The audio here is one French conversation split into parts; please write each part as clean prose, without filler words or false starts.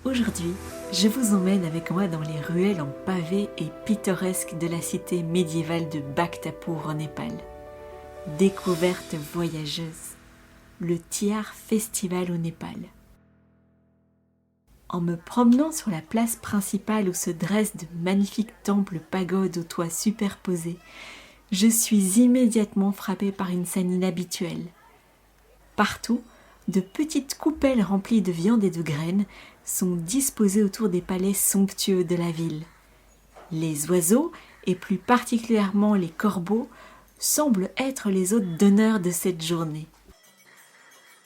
Aujourd'hui, je vous emmène avec moi dans les ruelles en pavés et pittoresques de la cité médiévale de Bhaktapur en Népal. Découverte voyageuse, le Tihar Festival au Népal. En me promenant sur la place principale où se dressent de magnifiques temples pagodes aux toits superposés, je suis immédiatement frappée par une scène inhabituelle. Partout, de petites coupelles remplies de viande et de graines sont disposées autour des palais somptueux de la ville. Les oiseaux, et plus particulièrement les corbeaux, semblent être les hôtes d'honneur de cette journée.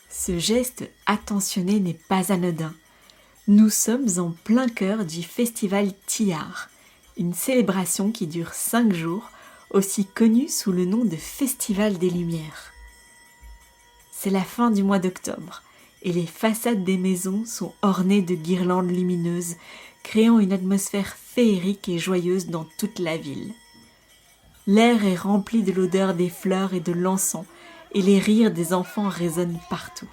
Ce geste attentionné n'est pas anodin. Nous sommes en plein cœur du festival Tihar, une célébration qui dure 5 jours, aussi connue sous le nom de Festival des Lumières. C'est la fin du mois d'octobre et les façades des maisons sont ornées de guirlandes lumineuses, créant une atmosphère féerique et joyeuse dans toute la ville. L'air est rempli de l'odeur des fleurs et de l'encens, et les rires des enfants résonnent partout.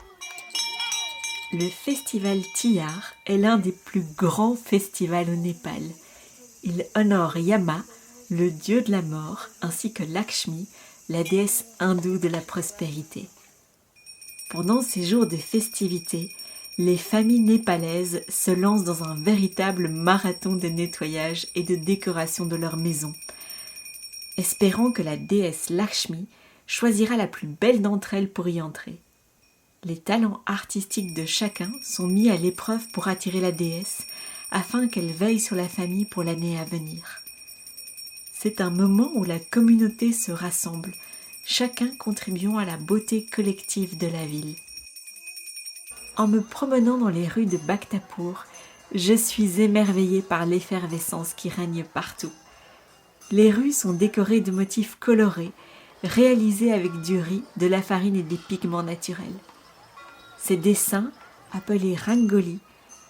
Le festival Tihar est l'un des plus grands festivals au Népal. Il honore Yama, le dieu de la mort, ainsi que Lakshmi, la déesse hindoue de la prospérité. Pendant ces jours de festivités, les familles népalaises se lancent dans un véritable marathon de nettoyage et de décoration de leur maison, espérant que la déesse Lakshmi choisira la plus belle d'entre elles pour y entrer. Les talents artistiques de chacun sont mis à l'épreuve pour attirer la déesse, afin qu'elle veille sur la famille pour l'année à venir. C'est un moment où la communauté se rassemble, chacun contribuant à la beauté collective de la ville. En me promenant dans les rues de Bhaktapur, je suis émerveillée par l'effervescence qui règne partout. Les rues sont décorées de motifs colorés, réalisés avec du riz, de la farine et des pigments naturels. Ces dessins, appelés rangoli,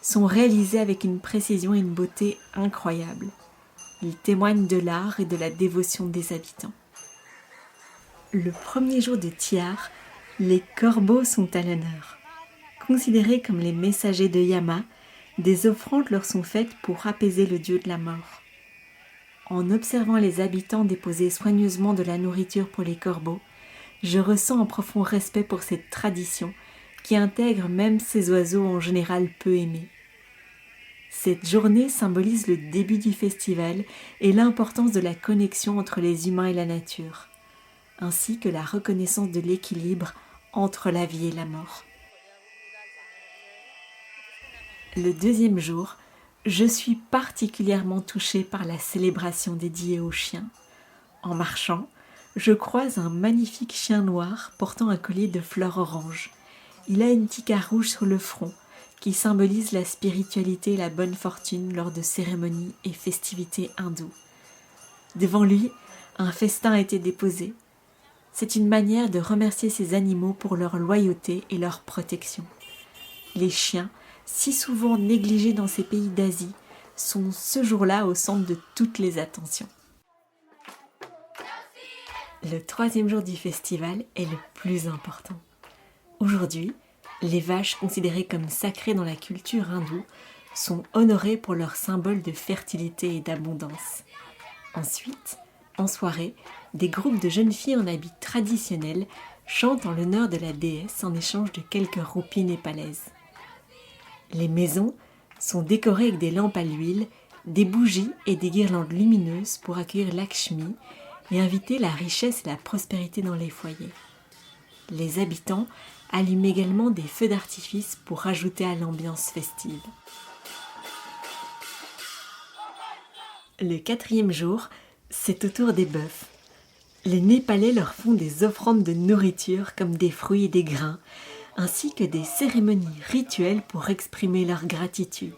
sont réalisés avec une précision et une beauté incroyables. Ils témoignent de l'art et de la dévotion des habitants. Le premier jour de Tihar, les corbeaux sont à l'honneur. Considérés comme les messagers de Yama, des offrandes leur sont faites pour apaiser le dieu de la mort. En observant les habitants déposer soigneusement de la nourriture pour les corbeaux, je ressens un profond respect pour cette tradition qui intègre même ces oiseaux en général peu aimés. Cette journée symbolise le début du festival et l'importance de la connexion entre les humains et la nature, ainsi que la reconnaissance de l'équilibre entre la vie et la mort. Le deuxième jour, je suis particulièrement touchée par la célébration dédiée aux chiens. En marchant, je croise un magnifique chien noir portant un collier de fleurs oranges. Il a une tika rouge sur le front, qui symbolise la spiritualité et la bonne fortune lors de cérémonies et festivités hindoues. Devant lui, un festin a été déposé. C'est une manière de remercier ces animaux pour leur loyauté et leur protection. Les chiens, si souvent négligés dans ces pays d'Asie, sont ce jour-là au centre de toutes les attentions. Le troisième jour du festival est le plus important. Aujourd'hui, les vaches considérées comme sacrées dans la culture hindoue sont honorées pour leur symbole de fertilité et d'abondance. Ensuite, en soirée, des groupes de jeunes filles en habits traditionnels chantent en l'honneur de la déesse en échange de quelques roupies népalaises. Les maisons sont décorées avec des lampes à l'huile, des bougies et des guirlandes lumineuses pour accueillir Lakshmi et inviter la richesse et la prospérité dans les foyers. Les habitants allument également des feux d'artifice pour rajouter à l'ambiance festive. Le quatrième jour, c'est au tour des bœufs. Les Népalais leur font des offrandes de nourriture comme des fruits et des grains, ainsi que des cérémonies rituelles pour exprimer leur gratitude.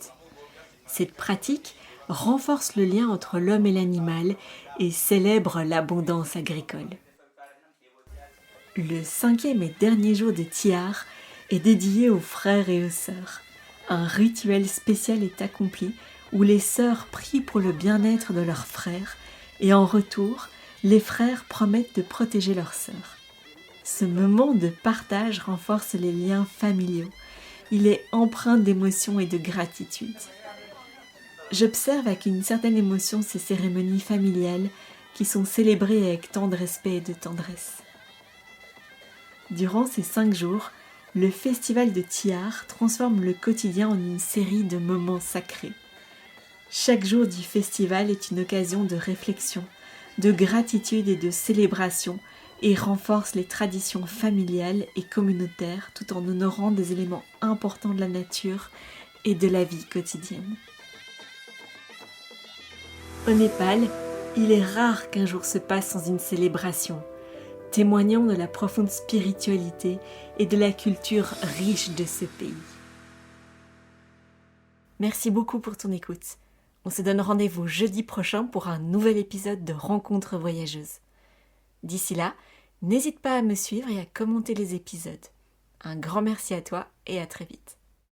Cette pratique renforce le lien entre l'homme et l'animal et célèbre l'abondance agricole. Le cinquième et dernier jour de Tihar est dédié aux frères et aux sœurs. Un rituel spécial est accompli où les sœurs prient pour le bien-être de leurs frères et en retour, les frères promettent de protéger leurs sœurs. Ce moment de partage renforce les liens familiaux, Il est empreint d'émotion et de gratitude. J'observe avec une certaine émotion ces cérémonies familiales qui sont célébrées avec tant de respect et de tendresse. Durant ces 5 jours, le festival de Tihar transforme le quotidien en une série de moments sacrés. Chaque jour du festival est une occasion de réflexion, de gratitude et de célébration et renforce les traditions familiales et communautaires tout en honorant des éléments importants de la nature et de la vie quotidienne. Au Népal, il est rare qu'un jour se passe sans une célébration, témoignant de la profonde spiritualité et de la culture riche de ce pays. Merci beaucoup pour ton écoute. On se donne rendez-vous jeudi prochain pour un nouvel épisode de Rencontres voyageuses. D'ici là, n'hésite pas à me suivre et à commenter les épisodes. Un grand merci à toi et à très vite.